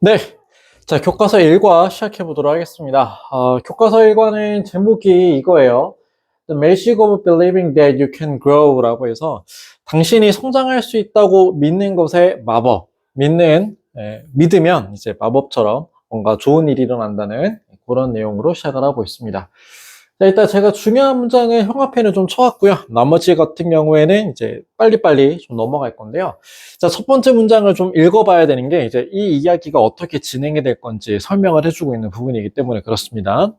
네. 자, 교과서 1과 시작해 보도록 하겠습니다. 교과서 1과는 제목이 이거예요. The Magic of Believing that you can grow 라고 해서 당신이 성장할 수 있다고 믿는 것의 마법. 믿으면 이제 마법처럼 뭔가 좋은 일이 일어난다는 그런 내용으로 시작을 하고 있습니다. 자, 일단 제가 중요한 문장을 형합해는 좀 쳐왔고요. 나머지 같은 경우에는 이제 빨리빨리 좀 넘어갈 건데요. 자, 첫 번째 문장을 좀 읽어봐야 되는 게 이제 이 이야기가 어떻게 진행이 될 건지 설명을 해주고 있는 부분이기 때문에 그렇습니다.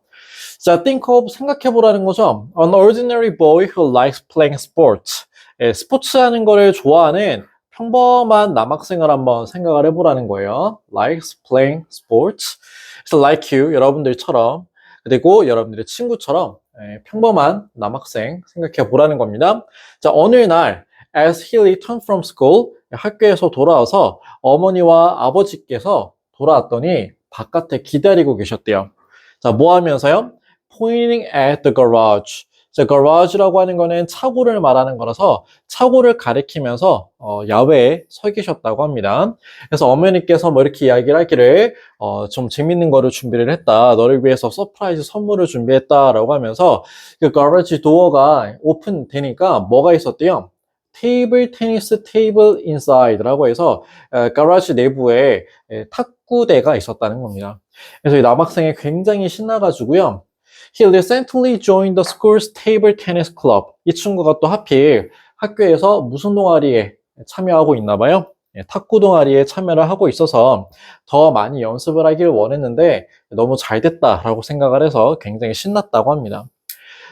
자, think of, 생각해보라는 거죠. An ordinary boy who likes playing sports. 스포츠 하는 거를 좋아하는 평범한 남학생을 한번 생각을 해보라는 거예요. Likes playing sports. 그래서 like you, 여러분들처럼, 그리고 여러분들의 친구처럼 평범한 남학생 생각해 보라는 겁니다. 자, 어느 날 as he returned from school, 학교에서 돌아와서 어머니와 아버지께서 돌아왔더니 바깥에 기다리고 계셨대요. 자, 뭐 하면서요? Pointing at the garage. 자, garage라고 하는 거는 차고를 말하는 거라서 차고를 가리키면서 야외에 서 계셨다고 합니다. 그래서 어머니께서 뭐 이렇게 이야기를 하기를 좀 재밌는 거를 준비를 했다. 너를 위해서 서프라이즈 선물을 준비했다라고 하면서 그 garage 도어가 오픈되니까 뭐가 있었대요? 테이블 테니스 테이블 인사이드라고 해서 가라지 내부에 탁구대가 있었다는 겁니다. 그래서 이 남학생이 굉장히 신나가지고요. He recently joined the school's table tennis club. 이 친구가 또 하필 학교에서 무슨 동아리에 참여하고 있나 봐요. 탁구 동아리에 참여를 하고 있어서 더 많이 연습을 하길 원했는데 너무 잘 됐다라고 생각을 해서 굉장히 신났다고 합니다.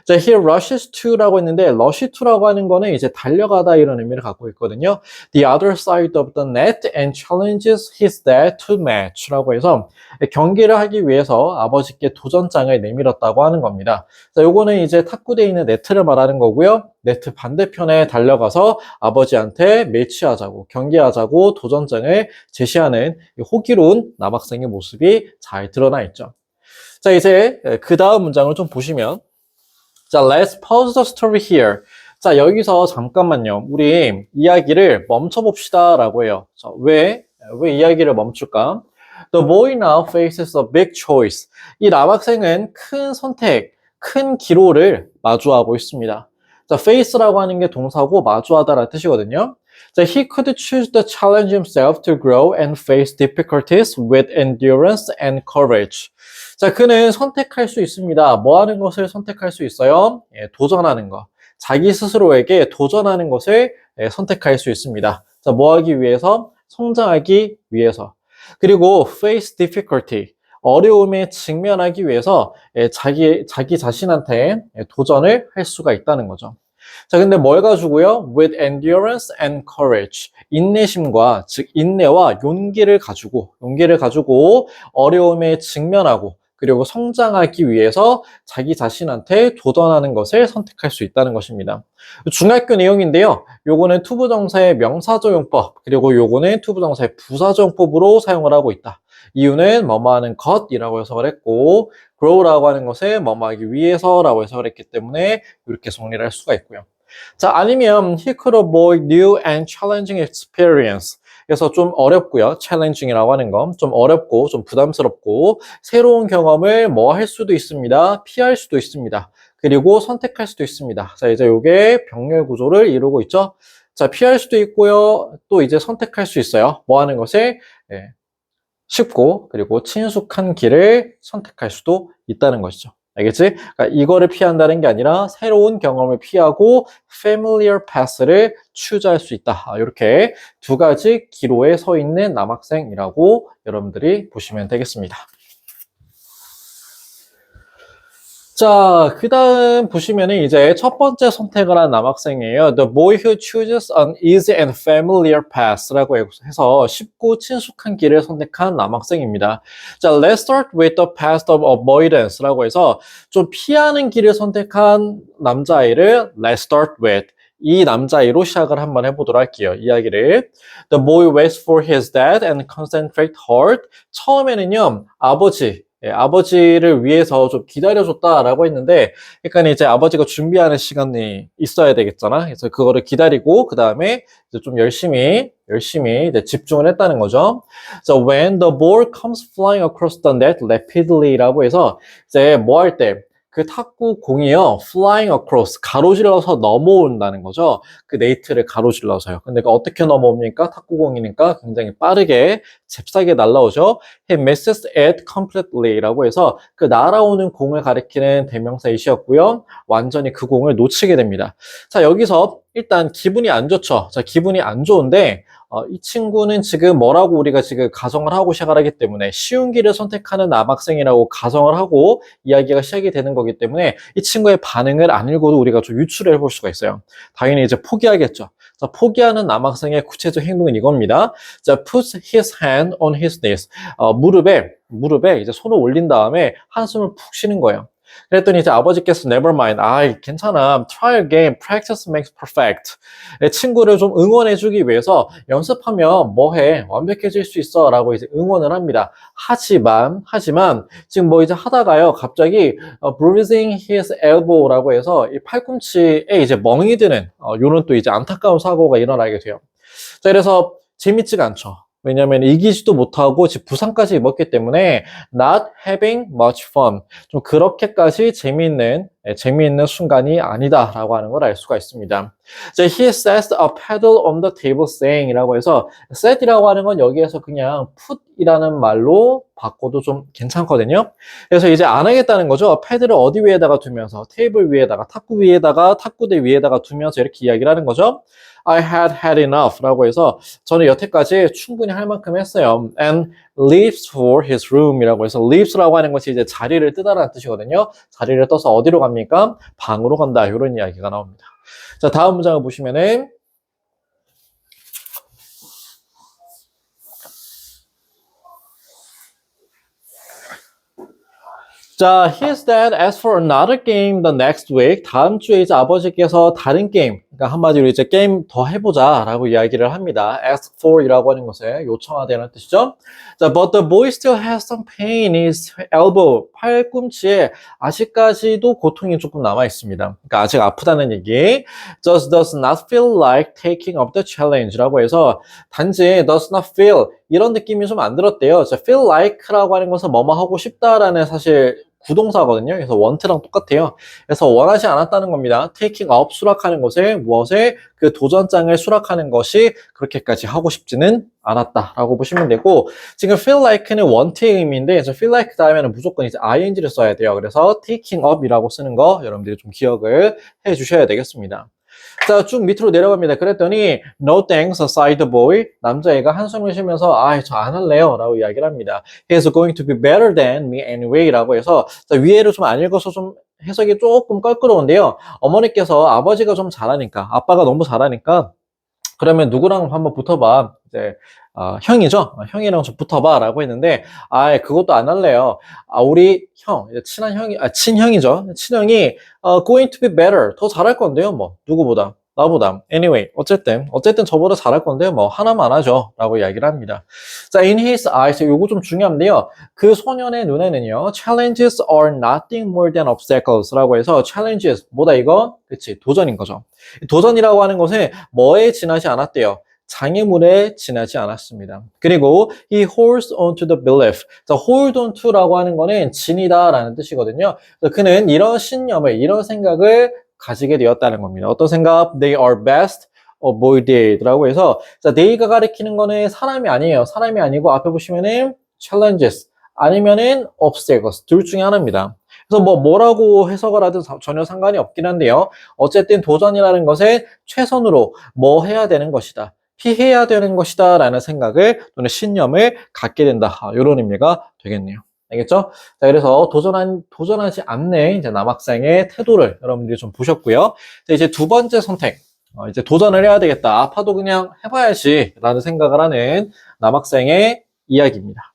자, here rushes to라고 했는데 rush to라고 하는 거는 이제 달려가다 이런 의미를 갖고 있거든요. The other side of the net and challenges his dad to match라고 해서 경기를 하기 위해서 아버지께 도전장을 내밀었다고 하는 겁니다. 자, 요거는 이제 탁구대에 있는 네트를 말하는 거고요. 네트 반대편에 달려가서 아버지한테 매치하자고 경기하자고 도전장을 제시하는 호기로운 남학생의 모습이 잘 드러나 있죠. 자, 이제 그 다음 문장을 좀 보시면 자, let's pause the story here. 자, 여기서 잠깐만요. 우리 이야기를 멈춰봅시다 라고 해요. 자, 왜 이야기를 멈출까? The boy now faces a big choice. 이 남학생은 큰 선택, 큰 기로를 마주하고 있습니다. 자, face라고 하는 게 동사고 마주하다라는 뜻이거든요. 자, he could choose to challenge himself to grow and face difficulties with endurance and courage. 자, 그는 선택할 수 있습니다. 뭐 하는 것을 선택할 수 있어요? 도전하는 것. 자기 스스로에게 도전하는 것을 선택할 수 있습니다. 자, 뭐 하기 위해서? 성장하기 위해서. 그리고 face difficulty. 어려움에 직면하기 위해서 자기 자신한테 도전을 할 수가 있다는 거죠. 자, 근데 뭘 가지고요? With endurance and courage. 인내심과, 즉, 인내와 용기를 가지고 어려움에 직면하고, 그리고 성장하기 위해서 자기 자신한테 도전하는 것을 선택할 수 있다는 것입니다. 중학교 내용인데요. 요거는 투부정사의 명사조용법, 그리고 요거는 투부정사의 부사조용법으로 사용을 하고 있다. 이유는 뭐뭐 하는 것이라고 해석을 했고, grow라고 하는 것을 뭐뭐 하기 위해서라고 해석을 했기 때문에 이렇게 정리를 할 수가 있고요. 자, 아니면 he could avoid new and challenging experience. 그래서 좀 어렵고요. challenging이라고 하는 건 좀 어렵고 좀 부담스럽고 새로운 경험을 뭐 할 수도 있습니다. 피할 수도 있습니다. 그리고 선택할 수도 있습니다. 자, 이제 이게 병렬 구조를 이루고 있죠. 자, 피할 수도 있고요. 또 이제 선택할 수 있어요. 뭐 하는 것을 쉽고 그리고 친숙한 길을 선택할 수도 있다는 것이죠. 알겠지? 그러니까 이거를 피한다는 게 아니라 새로운 경험을 피하고 familiar path를 choose 할 수 있다. 이렇게 두 가지 기로에 서 있는 남학생이라고 여러분들이 보시면 되겠습니다. 자, 그 다음 보시면은 이제 첫 번째 선택을 한 남학생이에요. The boy who chooses an easy and familiar path라고 해서 쉽고 친숙한 길을 선택한 남학생입니다. 자, let's start with the path of avoidance라고 해서 좀 피하는 길을 선택한 남자아이를 let's start with 이 남자아이로 시작을 한번 해보도록 할게요. 이야기를. The boy waits for his dad and concentrate hard. 처음에는요, 아버지, 아버지를 위해서 좀 기다려줬다라고 했는데, 그러니까 이제 아버지가 준비하는 시간이 있어야 되겠잖아. 그래서 그거를 기다리고, 그 다음에 이제 좀 열심히 이제 집중을 했다는 거죠. So when the ball comes flying across the net rapidly라고 해서 이제 뭐 할 때, 그 탁구 공이요, flying across, 가로질러서 넘어온다는 거죠. 그 네이트를 가로질러서요. 근데 그 어떻게 넘어옵니까? 탁구공이니까 굉장히 빠르게, 잽싸게 날아오죠. He misses it completely라고 해서 그 날아오는 공을 가리키는 대명사 it이었고요. 완전히 그 공을 놓치게 됩니다. 자, 여기서 일단 기분이 안 좋죠. 자, 기분이 안 좋은데 이 친구는 지금 뭐라고 우리가 지금 가정을 하고 시작을 하기 때문에 쉬운 길을 선택하는 남학생이라고 가정을 하고 이야기가 시작이 되는 거기 때문에 이 친구의 반응을 안 읽어도 우리가 좀 유추를 해볼 수가 있어요. 당연히 이제 포기하겠죠. 자, 포기하는 남학생의 구체적 행동은 이겁니다. 자, puts his hand on his knees. 무릎에 이제 손을 올린 다음에 한숨을 푹 쉬는 거예요. 그랬더니 이제 아버지께서 never mind. 괜찮아. try again. practice makes perfect. 친구를 좀 응원해주기 위해서 연습하면 뭐해. 완벽해질 수 있어. 라고 이제 응원을 합니다. 하지만, 지금 뭐 이제 하다가요. 갑자기, bruising his elbow라고 해서 이 팔꿈치에 이제 멍이 드는, 요런 또 이제 안타까운 사고가 일어나게 돼요. 자, 그래서 재밌지가 않죠. 왜냐하면 이기지도 못하고 지금 부상까지 입었기 때문에 not having much fun. 좀 그렇게까지 재미있는 순간이 아니다라고 하는 걸 알 수가 있습니다. 자, he sets a paddle on the table saying이라고 해서 set이라고 하는 건 여기에서 그냥 put이라는 말로 바꿔도 좀 괜찮거든요. 그래서 이제 안 하겠다는 거죠. 패드를 어디 위에다가 두면서 테이블 위에다가 탁구대 위에다가 두면서 이렇게 이야기를 하는 거죠. I had enough라고 해서 저는 여태까지 충분히 할 만큼 했어요. And leaves for his room이라고 해서 leaves라고 하는 것이 이제 자리를 뜨다라는 뜻이거든요. 자리를 떠서 어디로 갑니까? 방으로 간다. 이런 이야기가 나옵니다. 자, 다음 문장을 보시면은 자, his dad asked for another game the next week. 다음 주에 이제 아버지께서 다른 게임, 그러니까 한마디로 이제 게임 더 해보자 라고 이야기를 합니다. ask for 이라고 하는 것에 요청하다는 뜻이죠. 자, but the boy still has some pain in his elbow. 팔꿈치에 아직까지도 고통이 조금 남아 있습니다. 그러니까 아직 아프다는 얘기. Just does not feel like taking up the challenge 라고 해서 단지 does not feel 이런 느낌이 좀 안 들었대요. 자, feel like라고 하는 것은 뭐뭐 하고 싶다라는 사실 구동사거든요. 그래서 want랑 똑같아요. 그래서 원하지 않았다는 겁니다. taking up, 수락하는 것에 무엇에 그 도전장을 수락하는 것이 그렇게까지 하고 싶지는 않았다라고 보시면 되고 지금 feel like는 want의 의미인데 feel like 다음에는 무조건 이제 ing를 써야 돼요. 그래서 taking up이라고 쓰는 거 여러분들이 좀 기억을 해 주셔야 되겠습니다. 자, 쭉 밑으로 내려갑니다. 그랬더니 no thanks, sighed the boy. 남자애가 한숨을 쉬면서 저 안 할래요 라고 이야기를 합니다. He is going to be better than me anyway 라고 해서 자, 위에를 좀 안 읽어서 좀 해석이 조금 껄끄러운데요. 어머니께서 아버지가 좀 잘하니까 아빠가 너무 잘하니까 그러면 누구랑 한번 붙어봐. 이제 형이죠. 형이랑 좀 붙어봐 라고 했는데 그것도 안 할래요. 우리 형, 친한 형이 친형이죠. 친형이 going to be better. 더 잘할 건데요. 뭐 누구보다 나보다. Anyway, 어쨌든 저보다 잘할 건데요. 뭐 하나만 하죠. 라고 이야기를 합니다. 자, in his eyes, 요거 좀 중요한데요. 그 소년의 눈에는요. challenges are nothing more than obstacles 라고 해서 challenges, 뭐다 이거? 그치, 도전인 거죠. 도전이라고 하는 것은 뭐에 지나지 않았대요. 장애물에 지나지 않았습니다. 그리고 he holds on to the belief. 자, hold on to라고 하는 거는 진이다라는 뜻이거든요. 그는 이런 신념을, 이런 생각을 가지게 되었다는 겁니다. 어떤 생각? They are best avoided라고 해서 자, they가 가리키는 거는 사람이 아니에요. 사람이 아니고 앞에 보시면은 challenges 아니면은 obstacles 둘 중에 하나입니다. 그래서 뭐라고 해석을 하든 전혀 상관이 없긴 한데요. 어쨌든 도전이라는 것은 최선으로 뭐 해야 되는 것이다. 피해야 되는 것이다 라는 생각을 또는 신념을 갖게 된다. 이런 의미가 되겠네요. 알겠죠? 자, 그래서 도전하지 않는 이제 남학생의 태도를 여러분들이 좀 보셨고요. 자, 이제 두 번째 선택. 이제 도전을 해야 되겠다. 아파도 그냥 해봐야지 라는 생각을 하는 남학생의 이야기입니다.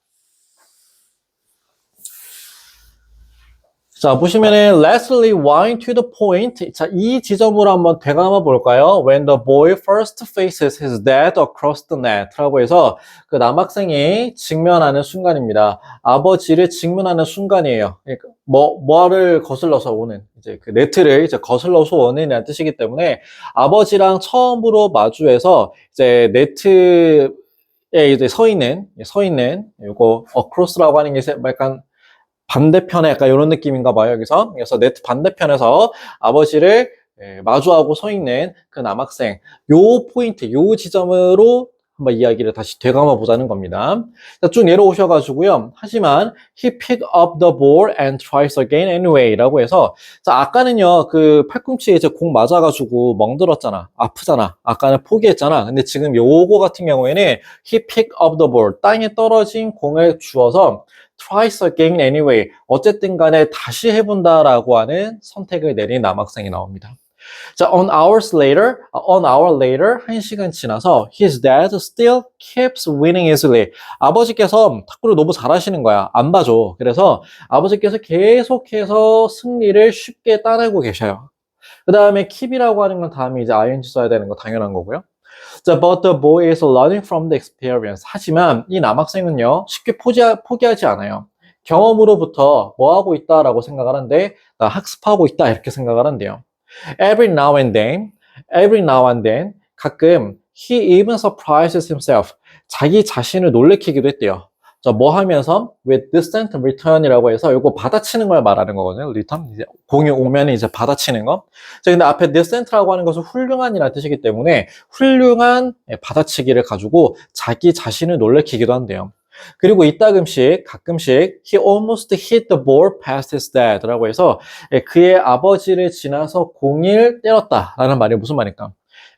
자, 보시면은 lastly, wine to the point. 자, 이 지점으로 한번 되감아 볼까요? When the boy first faces his dad across the net. 라고 해서 그 남학생이 직면하는 순간입니다. 아버지를 직면하는 순간이에요. 그러니까 뭐를 거슬러서 오는, 이제 그 네트를 이제 거슬러서 오는 이라는 뜻이기 때문에 아버지랑 처음으로 마주해서 이제 네트에 이제 서 있는, 요거 across라고 하는 게 약간 반대편에 약간 이런 느낌인가 봐요, 여기서. 그래서 네트 반대편에서 아버지를 마주하고 서 있는 그 남학생. 요 포인트, 요 지점으로 한번 이야기를 다시 되감아 보자는 겁니다. 자, 쭉 내려오셔가지고요. 하지만 he picked up the ball and tries again anyway 라고 해서 자, 아까는요, 그 팔꿈치에 이제 공 맞아가지고 멍들었잖아. 아프잖아. 아까는 포기했잖아. 근데 지금 요거 같은 경우에는 he picked up the ball. 땅에 떨어진 공을 주워서 tries again anyway. 어쨌든 간에 다시 해본다라고 하는 선택을 내린 남학생이 나옵니다. 자, an hour later, 1시간 지나서 his dad still keeps winning easily. 아버지께서 탁구를 너무 잘하시는 거야. 안 봐줘. 그래서 아버지께서 계속해서 승리를 쉽게 따내고 계셔요. 그 다음에 keep이라고 하는 건 다음에 이제 ing 써야 되는 거 당연한 거고요. 자, but the boy is learning from the experience. 하지만 이 남학생은요, 쉽게 포기하지 않아요. 경험으로부터 뭐 하고 있다라고 생각을 한데, 나 학습하고 있다 이렇게 생각을 한대요. Every now and then, 가끔 he even surprises himself. 자기 자신을 놀래키기도 했대요. 자, 뭐 하면서 with distant return이라고 해서 이거 받아치는 걸 말하는 거거든요. return 이제 공이 오면 이제 받아치는 거. 자, 근데 앞에 distant라고 하는 것은 훌륭한이라는 뜻이기 때문에 훌륭한 받아치기를 가지고 자기 자신을 놀래키기도 한대요. 그리고 가끔씩 he almost hit the ball past his dad라고 해서 그의 아버지를 지나서 공을 때렸다라는 말이 무슨 말일까?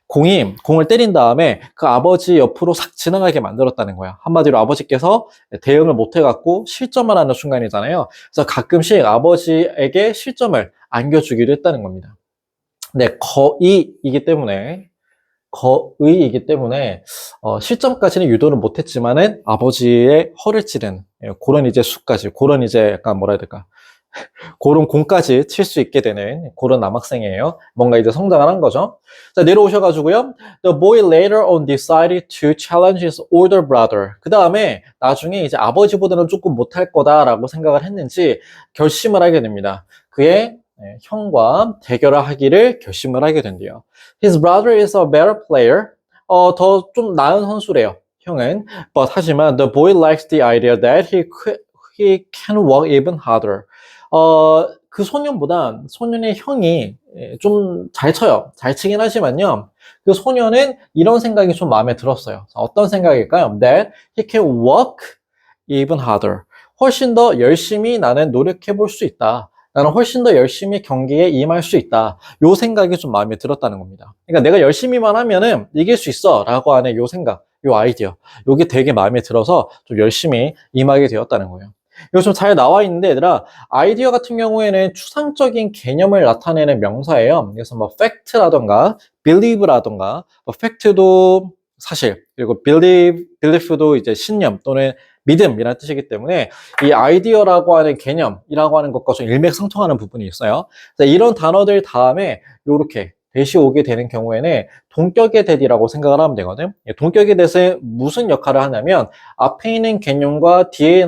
공을 때린 다음에 그 아버지 옆으로 싹 지나가게 만들었다는 거야. 한마디로 아버지께서 대응을 못 해갖고 실점을 하는 순간이잖아요. 그래서 가끔씩 아버지에게 실점을 안겨주기도 했다는 겁니다. 네, 거의이기 때문에 실점까지는 유도를 못했지만은 아버지의 허를 찌른 그런 이제 수까지, 그런 이제 약간 뭐라 해야 될까? 그런 공까지 칠 수 있게 되는 그런 남학생이에요. 뭔가 이제 성장을 한 거죠. 자, 내려오셔가지고요. The boy later on decided to challenge his older brother. 그 다음에 나중에 이제 아버지보다는 조금 못할 거다라고 생각을 했는지 결심을 하게 됩니다. 그의 형과 대결을 하기를 결심을 하게 된대요. His brother is a better player. 더 좀 나은 선수래요. 형은. 하지만 the boy likes the idea that he can work even harder. 그 소년의 형이 좀 잘 쳐요. 잘 치긴 하지만요. 그 소년은 이런 생각이 좀 마음에 들었어요. 어떤 생각일까요? That he can work even harder. 훨씬 더 열심히 나는 노력해 볼 수 있다. 나는 훨씬 더 열심히 경기에 임할 수 있다. 요 생각이 좀 마음에 들었다는 겁니다. 그러니까 내가 열심히만 하면은 이길 수 있어. 라고 하는 요 생각, 요 아이디어. 요게 되게 마음에 들어서 좀 열심히 임하게 되었다는 거예요. 이거 좀 잘 나와 있는데 얘들아 아이디어 같은 경우에는 추상적인 개념을 나타내는 명사예요. 그래서 뭐 fact라던가 believe라던가 뭐 fact도 사실 그리고 belief도 이제 신념 또는 믿음이라는 뜻이기 때문에 이 아이디어라고 하는 개념이라고 하는 것과 좀 일맥상통하는 부분이 있어요. 이런 단어들 다음에 요렇게 대시 오게 되는 경우에는 동격의 대이라고 생각을 하면 되거든. 동격의 대는 무슨 역할을 하냐면 앞에 있는 개념과 뒤에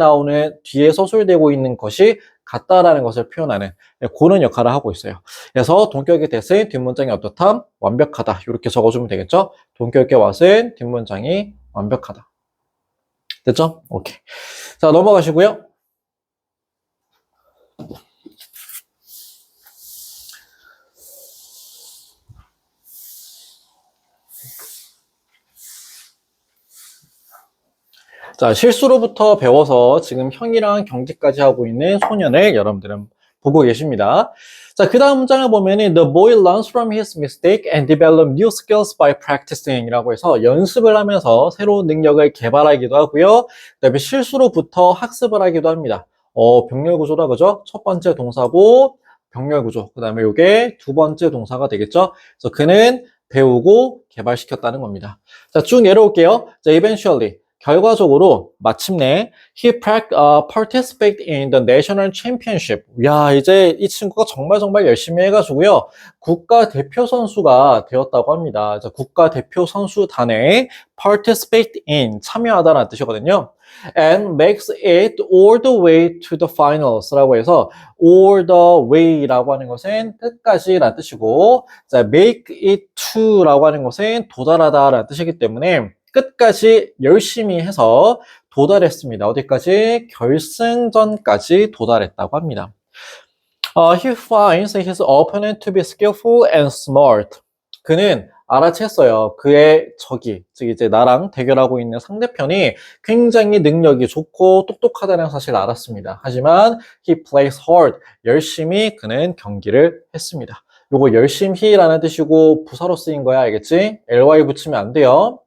서술되고 있는 것이 같다라는 것을 표현하는 그런 역할을 하고 있어요. 그래서 동격의 대은 뒷문장이 어떻다? 완벽하다. 이렇게 적어주면 되겠죠? 동격의 왓은 뒷문장이 완벽하다. 됐죠? 오케이. 자, 넘어가시고요. 자, 실수로부터 배워서 지금 형이랑 경기까지 하고 있는 소년을 여러분들은 보고 계십니다. 자, 그 다음 문장을 보면은 The boy learns from his mistake and develop new skills by practicing 이라고 해서 연습을 하면서 새로운 능력을 개발하기도 하고요. 그 다음에 실수로부터 학습을 하기도 합니다. 병렬구조다, 그죠? 첫 번째 동사고 병렬구조. 그 다음에 이게 두 번째 동사가 되겠죠? 그래서 그는 배우고 개발시켰다는 겁니다. 자, 쭉 내려올게요. 자, eventually. 결과적으로 마침내 participated in the national championship. 야, 이제 이 친구가 정말 열심히 해가지고요. 국가대표 선수가 되었다고 합니다. 국가대표 선수단에 participate in, 참여하다라는 뜻이거든요. And makes it all the way to the finals 라고 해서 all the way라고 하는 것은 끝까지 라는 뜻이고, 자, make it to 라고 하는 것은 도달하다 라는 뜻이기 때문에 끝까지 열심히 해서 도달했습니다. 어디까지? 결승전까지 도달했다고 합니다. He finds his opponent to be skillful and smart. 그는 알아챘어요. 그의 적이, 즉 이제 나랑 대결하고 있는 상대편이 굉장히 능력이 좋고 똑똑하다는 사실을 알았습니다. 하지만 he plays hard. 열심히 그는 경기를 했습니다. 요거 열심히라는 뜻이고 부사로 쓰인 거야, 알겠지? ly 붙이면 안 돼요.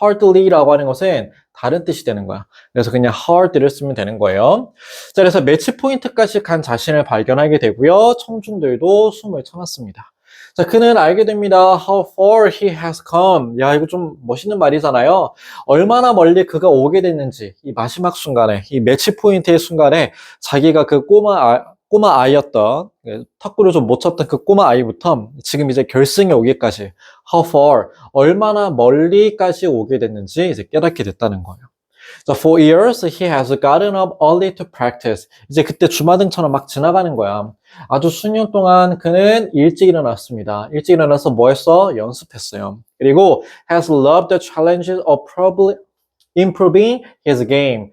hardly라고 하는 것은 다른 뜻이 되는 거야. 그래서 그냥 hard를 쓰면 되는 거예요. 자, 그래서 매치 포인트까지 간 자신을 발견하게 되고요. 청중들도 숨을 참았습니다. 자, 그는 알게 됩니다. How far he has come. 야, 이거 좀 멋있는 말이잖아요. 얼마나 멀리 그가 오게 됐는지, 이 마지막 순간에, 이 매치 포인트의 순간에 자기가 그 꼬마 아이였던, 탁구를 좀 못 쳤던 그 꼬마 아이부터 지금 이제 결승에 오기까지 how far, 얼마나 멀리까지 오게 됐는지 이제 깨닫게 됐다는 거예요. So for years he has gotten up early to practice. 이제 그때 주마등처럼 막 지나가는 거야. 아주 수년 동안 그는 일찍 일어났습니다. 일찍 일어나서 뭐 했어? 연습했어요. 그리고 has loved the challenges of probably improving his game.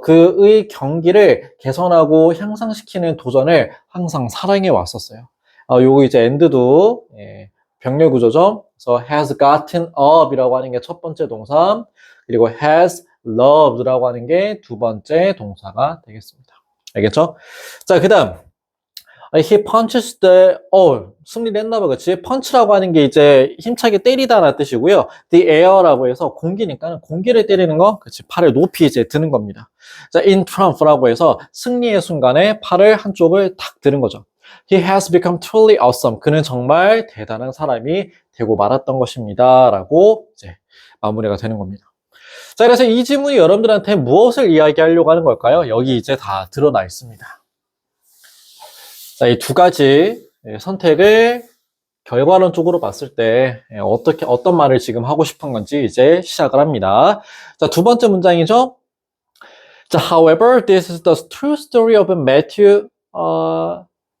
그의 경기를 개선하고 향상시키는 도전을 항상 사랑해 왔었어요. 요거 이제 end도 병렬 구조죠. 그래서 has gotten up 이라고 하는 게 첫 번째 동사, 그리고 has loved라고 하는 게 두 번째 동사가 되겠습니다. 알겠죠? 자, 그 다음. He punches 승리를 했나봐, 그치? punch라고 하는 게 이제 힘차게 때리다라는 뜻이고요. the air라고 해서 공기니까는 공기를 때리는 거, 그치? 팔을 높이 이제 드는 겁니다. 자, in triumph라고 해서 승리의 순간에 팔을 한쪽을 탁 드는 거죠. He has become truly awesome. 그는 정말 대단한 사람이 되고 말았던 것입니다. 라고 이제 마무리가 되는 겁니다. 자, 그래서 이 지문이 여러분들한테 무엇을 이야기하려고 하는 걸까요? 여기 이제 다 드러나 있습니다. 자, 이 두 가지 선택을 결과론적으로 봤을 때 어떤 말을 지금 하고 싶은 건지 이제 시작을 합니다. 자, 두 번째 문장이죠. 자, however, this is the true story of Matthew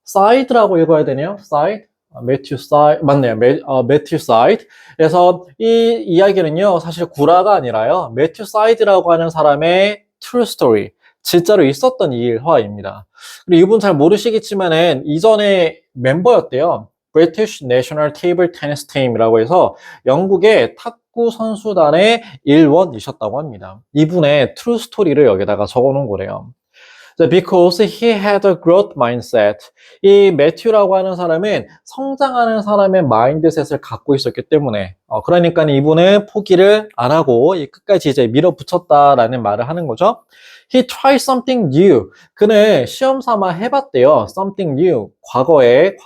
Side라고 읽어야 되네요. Side. 매튜 사이드, 맞네요. 매튜 사이드. 그래서 이 이야기는요, 사실 구라가 아니라요, 매튜 사이드라고 하는 사람의 true story, 진짜로 있었던 일화입니다. 그리고 이분 잘 모르시겠지만은 이전에 멤버였대요. British National Table Tennis Team이라고 해서 영국의 탁구 선수단의 일원이셨다고 합니다. 이분의 true story를 여기다가 적어놓은 거래요. Because he had a growth mindset. 이 매튜라고 하는 사람은 성장하는 사람의 마인드셋을 갖고 있었기 때문에, 그러니까 이분은 포기를 안 하고 끝까지 이제 밀어붙였다라는 말을 하는 거죠. He tried something new. 그는 시험 삼아 해봤대요. Something new. 과거에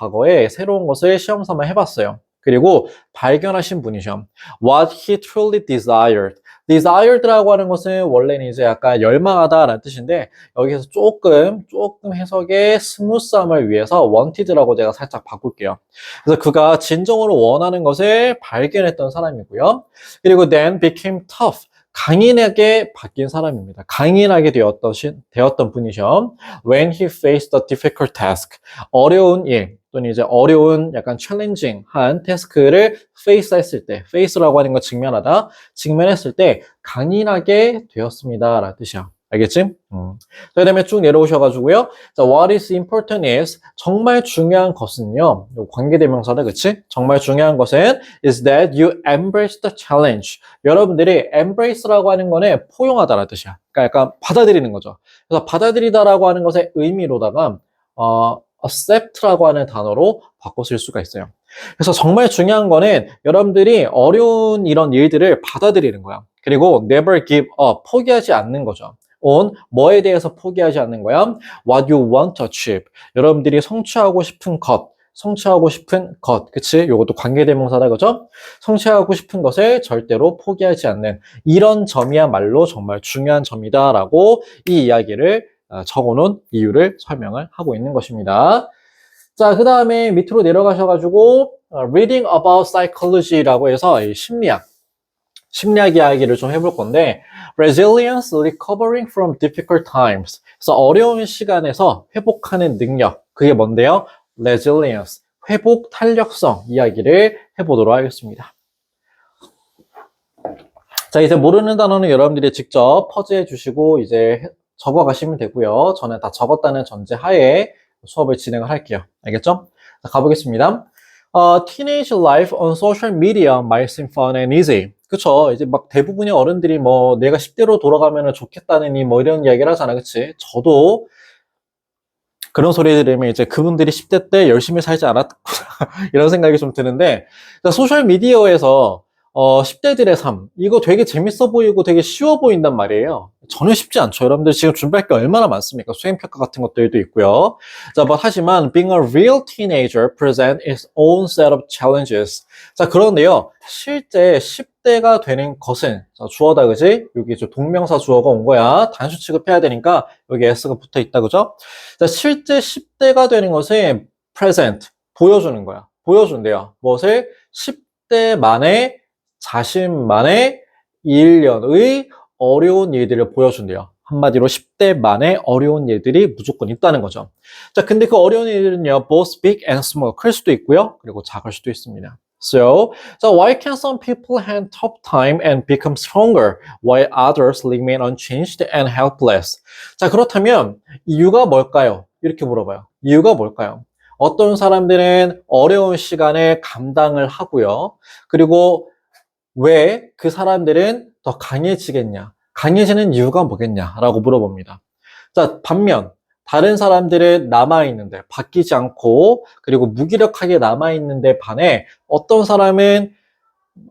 새로운 것을 시험 삼아 해봤어요. 그리고 발견하신 분이죠. What he truly desired. desired라고 하는 것은 원래는 이제 약간 열망하다라는 뜻인데, 여기서 조금 해석의 스무스함을 위해서 wanted라고 제가 살짝 바꿀게요. 그래서 그가 진정으로 원하는 것을 발견했던 사람이고요. 그리고 then became tough. 강인하게 바뀐 사람입니다. 강인하게 되었던 분이죠. When he faced a difficult task. 어려운 일, 또는 이제 어려운 약간 챌린징한 태스크를 face했을 때, face라고 하는 거 직면했을 때 강인하게 되었습니다. 라는 뜻이야. 알겠지? 그 다음에 쭉 내려오셔가지고요. 자, what is important is, 정말 중요한 것은요, 관계대명사다, 그치? 정말 중요한 것은 is that you embrace the challenge. 여러분들이 embrace라고 하는 거는 포용하다라는 뜻이야. 그러니까 약간 받아들이는 거죠. 그래서 받아들이다라고 하는 것의 의미로다가 accept라고 하는 단어로 바꿔 쓸 수가 있어요. 그래서 정말 중요한 거는 여러분들이 어려운 이런 일들을 받아들이는 거야. 그리고 never give up, 포기하지 않는 거죠. on, 뭐에 대해서 포기하지 않는 거야? What you want to achieve. 여러분들이 성취하고 싶은 것, 성취하고 싶은 것, 그치? 요것도 관계대명사다, 그죠? 성취하고 싶은 것을 절대로 포기하지 않는 이런 점이야말로 정말 중요한 점이다라고 이 이야기를 적어놓은 이유를 설명을 하고 있는 것입니다. 자, 그 다음에 밑으로 내려가셔가지고 Reading about Psychology라고 해서 이 심리학 이야기를 좀 해볼 건데 Resilience Recovering from Difficult Times. 그래서 어려운 시간에서 회복하는 능력. 그게 뭔데요? Resilience, 회복 탄력성 이야기를 해보도록 하겠습니다. 자, 이제 모르는 단어는 여러분들이 직접 퍼즈해 주시고 이제 적어 가시면 되고요. 저는 다 적었다는 전제 하에 수업을 진행을 할게요. 알겠죠? 자, 가보겠습니다. Teenage life on social media might seem fun and easy. 그쵸? 이제 막 대부분의 어른들이 뭐 내가 10대로 돌아가면 좋겠다느니 뭐 이런 이야기를 하잖아. 그치? 저도 그런 소리 들으면 이제 그분들이 10대 때 열심히 살지 않았구나 이런 생각이 좀 드는데 소셜 미디어에서 10대들의 삶 이거 되게 재밌어 보이고 되게 쉬워 보인단 말이에요. 전혀 쉽지 않죠. 여러분들 지금 준비할 게 얼마나 많습니까? 수행평가 같은 것들도 있고요. 자, 하지만 being a real teenager presents its own set of challenges. 자, 그런데요. 실제 10대가 되는 것은 자, 주어다, 그지? 여기 저 동명사 주어가 온 거야. 단수 취급해야 되니까 여기 s가 붙어 있다, 그죠? 자, 실제 10대가 되는 것은 present, 보여주는 거야. 보여준대요. 무엇을? 10대만의 자신만의 1년의 어려운 일들을 보여준대요. 한마디로 10대만의 어려운 일들이 무조건 있다는 거죠. 자, 근데 그 어려운 일들은요, both big and small, 클 수도 있고요, 그리고 작을 수도 있습니다. So why can some people have tough time and become stronger while others remain unchanged and helpless? 자, 그렇다면 이유가 뭘까요? 이렇게 물어봐요. 이유가 뭘까요? 어떤 사람들은 어려운 시간을 감당을 하고요. 그리고 왜 그 사람들은 더 강해지겠냐? 강해지는 이유가 뭐겠냐라고 물어봅니다. 자, 반면 다른 사람들은 남아있는데 바뀌지 않고 그리고 무기력하게 남아있는데 반해 어떤 사람은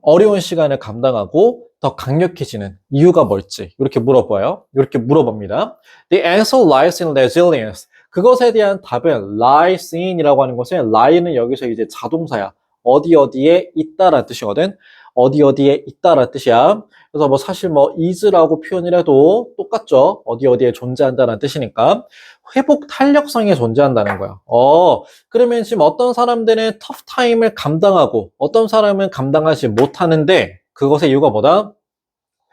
어려운 시간을 감당하고 더 강력해지는 이유가 뭘지 이렇게 물어봐요. 이렇게 물어봅니다. The answer lies in resilience. 그것에 대한 답은 lies in이라고 하는 것은 lie는 여기서 이제 자동사야. 어디 어디에 있다라는 뜻이거든. 어디 어디에 있다라는 뜻이야. 그래서 뭐 사실 뭐 is라고 표현을 해도 똑같죠. 어디 어디에 존재한다는 뜻이니까 회복 탄력성이 존재한다는 거야. 그러면 지금 어떤 사람들은 터프 타임을 감당하고 어떤 사람은 감당하지 못하는데 그것의 이유가 뭐다?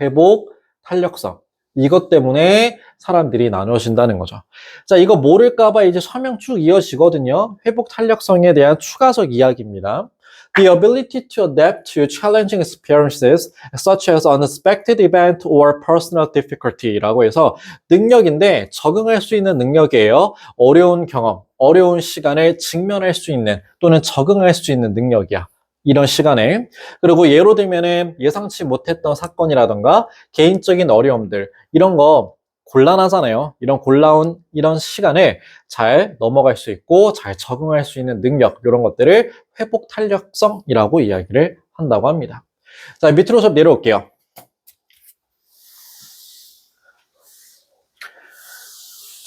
회복 탄력성. 이것 때문에 사람들이 나누어진다는 거죠. 자, 이거 모를까봐 이제 설명 쭉 이어지거든요. 회복 탄력성에 대한 추가적 이야기입니다. The ability to adapt to challenging experiences such as unexpected event or personal difficulty라고 해서 능력인데 적응할 수 있는 능력이에요. 어려운 경험, 어려운 시간을 직면할 수 있는 또는 적응할 수 있는 능력이야. 이런 시간에. 그리고 예로 들면은 예상치 못했던 사건이라던가 개인적인 어려움들 이런 거 곤란하잖아요. 이런 시간에 잘 넘어갈 수 있고 잘 적응할 수 있는 능력 이런 것들을 회복 탄력성이라고 이야기를 한다고 합니다. 자, 밑으로 좀 내려올게요.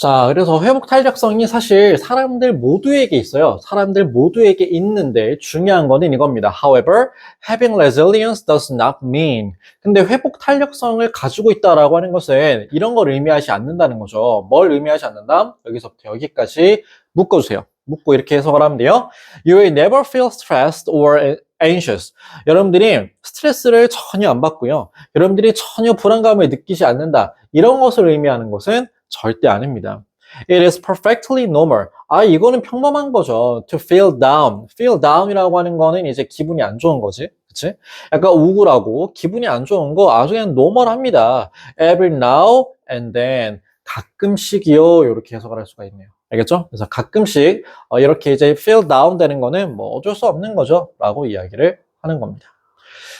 자, 그래서 회복 탄력성이 사실 사람들 모두에게 있어요. 사람들 모두에게 있는데 중요한 거는 이겁니다. However, having resilience does not mean. 근데 회복 탄력성을 가지고 있다라고 하는 것은 이런 걸 의미하지 않는다는 거죠. 뭘 의미하지 않는다? 여기서부터 여기까지 묶어주세요. 묶고 이렇게 해석을 하면 돼요. You will never feel stressed or anxious. 여러분들이 스트레스를 전혀 안 받고요. 여러분들이 전혀 불안감을 느끼지 않는다. 이런 것을 의미하는 것은 절대 아닙니다. It is perfectly normal. 이거는 평범한 거죠. To feel down. Feel down이라고 하는 거는 이제 기분이 안 좋은 거지. 그치? 약간 우울하고 기분이 안 좋은 거 아주 그냥 노멀합니다. Every now and then. 가끔씩이요. 이렇게 해석을 할 수가 있네요. 알겠죠? 그래서 가끔씩 이렇게 이제 feel down 되는 거는 뭐 어쩔 수 없는 거죠. 라고 이야기를 하는 겁니다.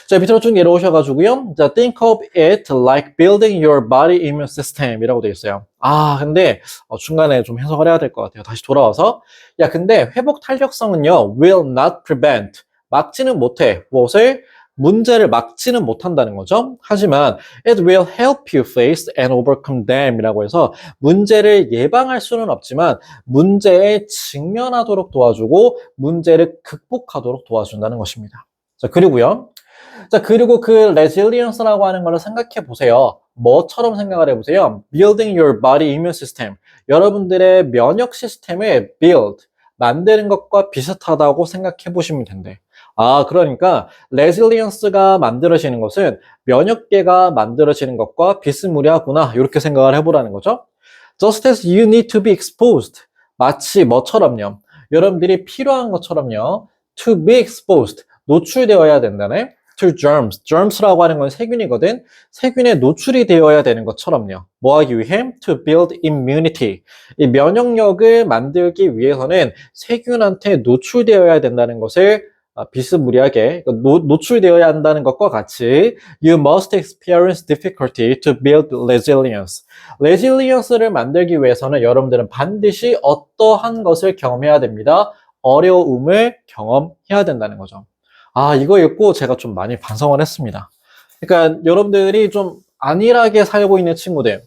자, 밑으로 쭉 내려오셔가지고요. 자, think of it like building your body immune system 이라고 되어 있어요. 근데 중간에 좀 해석을 해야 될 것 같아요. 다시 돌아와서. 근데 회복 탄력성은요, will not prevent. 막지는 못해. 무엇을? 문제를 막지는 못한다는 거죠. 하지만 it will help you face and overcome them 이라고 해서 문제를 예방할 수는 없지만 문제에 직면하도록 도와주고 문제를 극복하도록 도와준다는 것입니다. 자, 그리고요. 자, 그리고 그 resilience라고 하는 거를 생각해 보세요. 뭐처럼 생각을 해보세요. Building your body immune system. 여러분들의 면역 시스템을 build, 만드는 것과 비슷하다고 생각해 보시면 된대. 아, 그러니까 resilience가 만들어지는 것은 면역계가 만들어지는 것과 비스무리하구나. 이렇게 생각을 해보라는 거죠. Just as you need to be exposed. 마치 뭐처럼요. 여러분들이 필요한 것처럼요. To be exposed. 노출되어야 된다네. To germs. germs라고 하는 건 세균이거든. 세균에 노출이 되어야 되는 것처럼요. 뭐 하기 위해? To build immunity. 이 면역력을 만들기 위해서는 세균한테 노출되어야 된다는 것을 비스무리하게 노출되어야 한다는 것과 같이 You must experience difficulty to build resilience. resilience를 만들기 위해서는 여러분들은 반드시 어떠한 것을 경험해야 됩니다. 어려움을 경험해야 된다는 거죠. 아, 이거 읽고 제가 좀 많이 반성을 했습니다. 그러니까 여러분들이 좀 안일하게 살고 있는 친구들,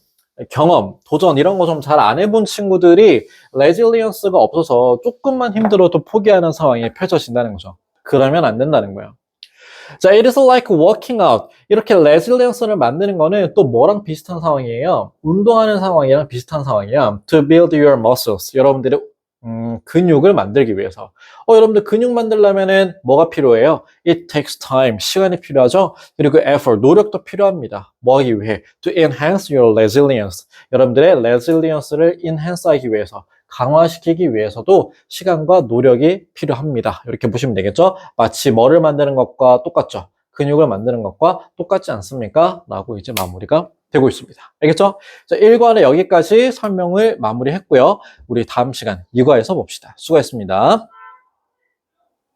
경험, 도전 이런 거 좀 잘 안 해본 친구들이 레질리언스가 없어서 조금만 힘들어도 포기하는 상황이 펼쳐진다는 거죠. 그러면 안 된다는 거예요. 자, it is like working out. 이렇게 레질리언스를 만드는 거는 또 뭐랑 비슷한 상황이에요? 운동하는 상황이랑 비슷한 상황이야. To build your muscles. 여러분들의 근육을 만들기 위해서. 여러분들 근육 만들려면은 뭐가 필요해요? It takes time. 시간이 필요하죠? 그리고 effort, 노력도 필요합니다. 뭐 하기 위해? To enhance your resilience. 여러분들의 resilience를 enhance 하기 위해서, 강화시키기 위해서도 시간과 노력이 필요합니다. 이렇게 보시면 되겠죠? 마치 뭐를 만드는 것과 똑같죠? 근육을 만드는 것과 똑같지 않습니까? 라고 이제 마무리가 되고 있습니다. 알겠죠? 자, 1과는 여기까지 설명을 마무리했고요. 우리 다음 시간 2과에서 봅시다. 수고했습니다.